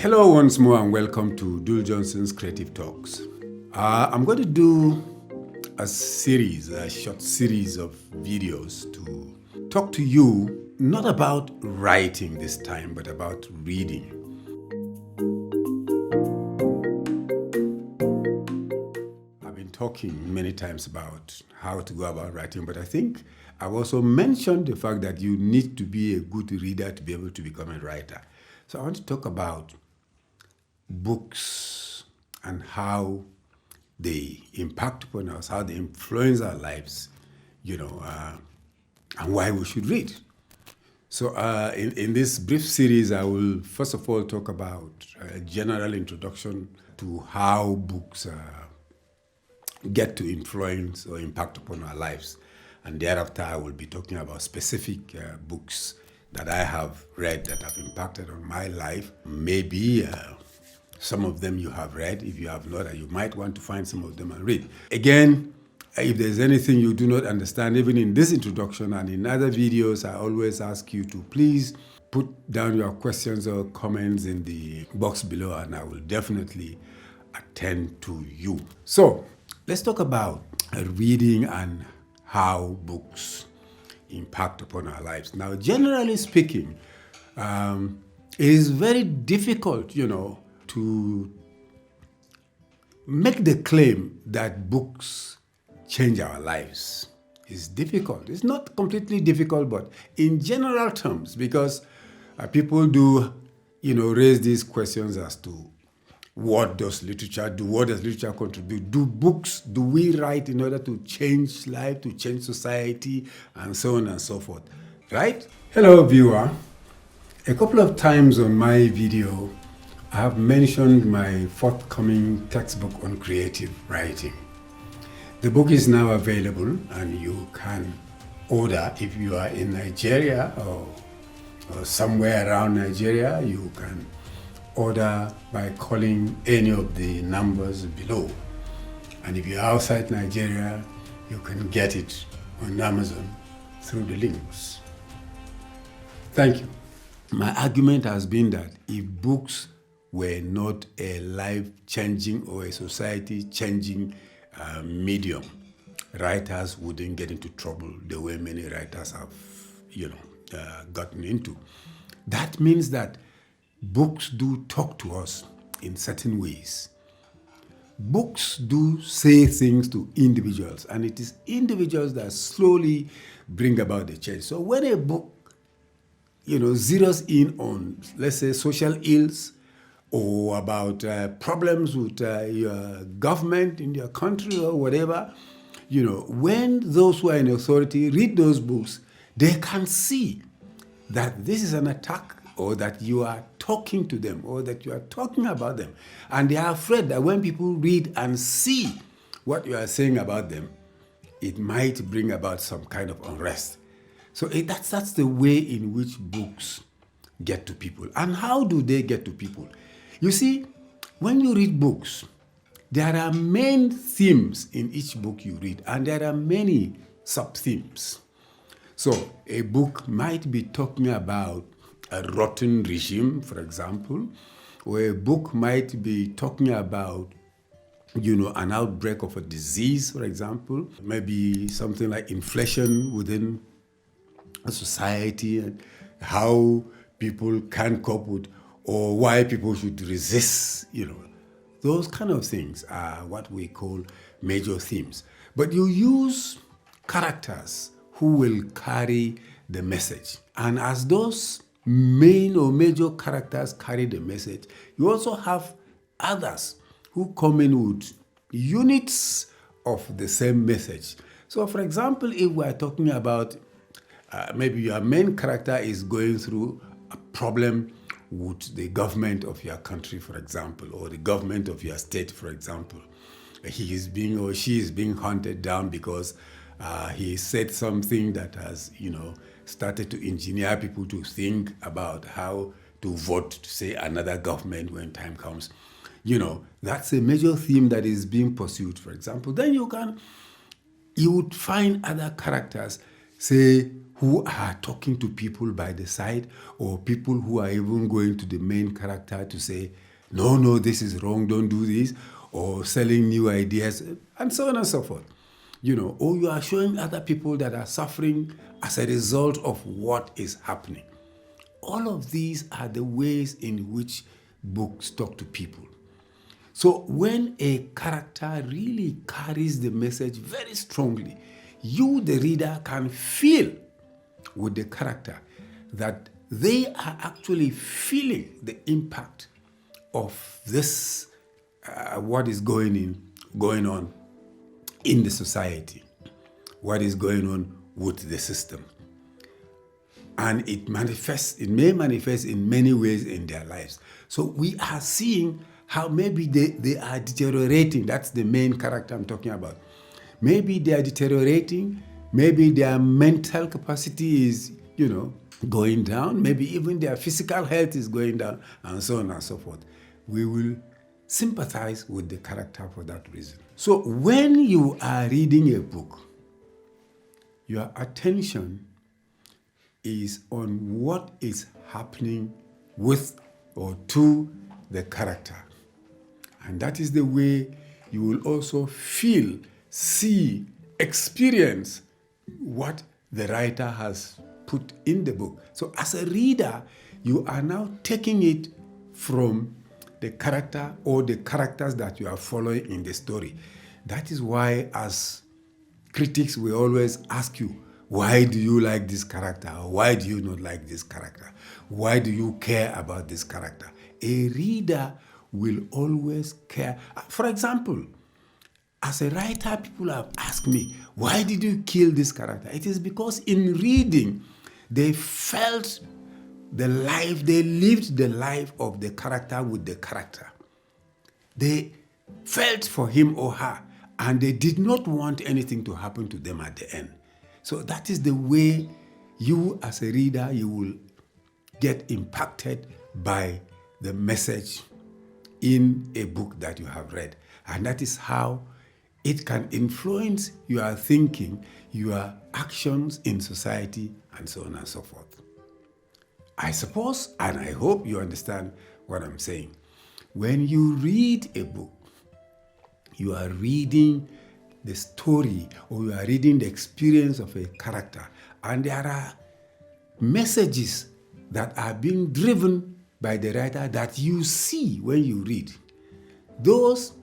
Hello once more and welcome to Dul Johnson's Creative Talks. I'm going to do a short series of videos to talk to you, not about writing this time, but about reading. I've been talking many times about how to go about writing, but I think I've also mentioned the fact that you need to be a good reader to be able to become a writer. So I want to talk about books and how they impact upon us, how they influence our lives, and why we should read. So in this brief series, I will first of all talk about a general introduction to how books get to influence or impact upon our lives. And thereafter, I will be talking about specific books that I have read that have impacted on my life. Maybe some of them you have read. If you have not, you might want to find some of them and read. Again, if there's anything you do not understand, even in this introduction and in other videos, I always ask you to please put down your questions or comments in the box below, and I will definitely attend to you. So let's talk about reading and how books impact upon our lives. Now, generally speaking, it is very difficult, to make the claim that books change our lives. It's difficult. It's not completely difficult, but in general terms, because people do, raise these questions as to what does literature do? What does literature contribute? Do we write in order to change life, to change society, and so on and so forth, right? Hello, viewer. A couple of times on my video, I have mentioned my forthcoming textbook on creative writing. The book is now available and you can order if you are in Nigeria or somewhere around Nigeria. You can order by calling any of the numbers below. And if you're outside Nigeria, you can get it on Amazon through the links. Thank you. My argument has been that if books were not a life-changing or a society-changing medium, writers wouldn't get into trouble the way many writers have, gotten into. That means that books do talk to us in certain ways. Books do say things to individuals, and it is individuals that slowly bring about the change. So when a book, zeroes in on, let's say, social ills, or about problems with your government in your country or whatever, when those who are in authority read those books, they can see that this is an attack, or that you are talking to them, or that you are talking about them. And they are afraid that when people read and see what you are saying about them, it might bring about some kind of unrest. So that's the way in which books get to people. And how do they get to people? You see, when you read books, there are main themes in each book you read, and there are many sub-themes. So a book might be talking about a rotten regime, for example, or a book might be talking about, an outbreak of a disease, for example, maybe something like inflation within a society and how people can cope with, or why people should resist, Those kind of things are what we call major themes. But you use characters who will carry the message. And as those main or major characters carry the message, you also have others who come in with units of the same message. So for example, if we're talking about maybe your main character is going through a problem with the government of your country, for example, or the government of your state, for example. He is being or she is being hunted down because he said something that has, started to engineer people to think about how to vote to say another government when time comes. That's a major theme that is being pursued, for example. Then you would find other characters, say, who are talking to people by the side, or people who are even going to the main character to say, no, this is wrong, don't do this, or selling new ideas, and so on and so forth. Or you are showing other people that are suffering as a result of what is happening. All of these are the ways in which books talk to people. So when a character really carries the message very strongly, you, the reader, can feel with the character that they are actually feeling the impact of this, what is going on in the society, what is going on with the system. And it may manifest in many ways in their lives. So we are seeing how maybe they are deteriorating. That's the main character I'm talking about. Maybe they are deteriorating. Maybe their mental capacity is, going down. Maybe even their physical health is going down, and so on and so forth. We will sympathize with the character for that reason. So when you are reading a book, your attention is on what is happening with or to the character. And that is the way you will also feel, see, experience what the writer has put in the book. So as a reader, you are now taking it from the character or the characters that you are following in the story. That is why, as critics, we always ask you, why do you like this character? Or why do you not like this character? Why do you care about this character? A reader will always care. For example, as a writer, people have asked me, why did you kill this character? It is because in reading, they felt they lived the life of the character with the character. They felt for him or her, and they did not want anything to happen to them at the end. So that is the way you, as a reader, you will get impacted by the message in a book that you have read. And that is how it can influence your thinking, your actions in society, and so on and so forth. I suppose, and I hope you understand what I'm saying. When you read a book, you are reading the story, or you are reading the experience of a character, and there are messages that are being driven by the writer that you see when you read. Those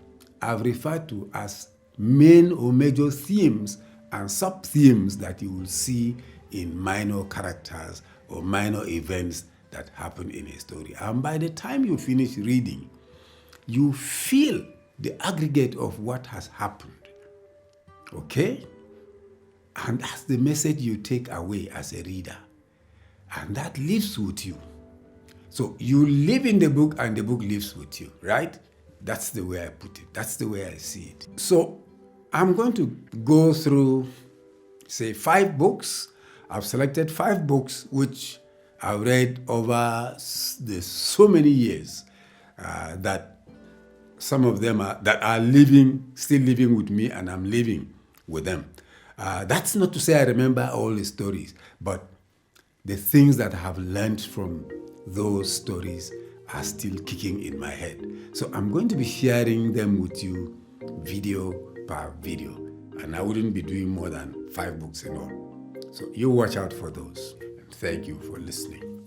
are referred to as main or major themes and sub-themes that you will see in minor characters or minor events that happen in a story. And by the time you finish reading, you feel the aggregate of what has happened. Okay? And that's the message you take away as a reader. And that lives with you. So you live in the book and the book lives with you, right? That's the way I put it. That's the way I see it. So I'm going to go through, say, 5 books. I've selected 5 books which I've read over so many years that some of them are still living with me, and I'm living with them. That's not to say I remember all the stories, but the things that I have learned from those stories are still kicking in my head. So I'm going to be sharing them with you video per video, and I wouldn't be doing more than 5 books in all. So you watch out for those. And thank you for listening.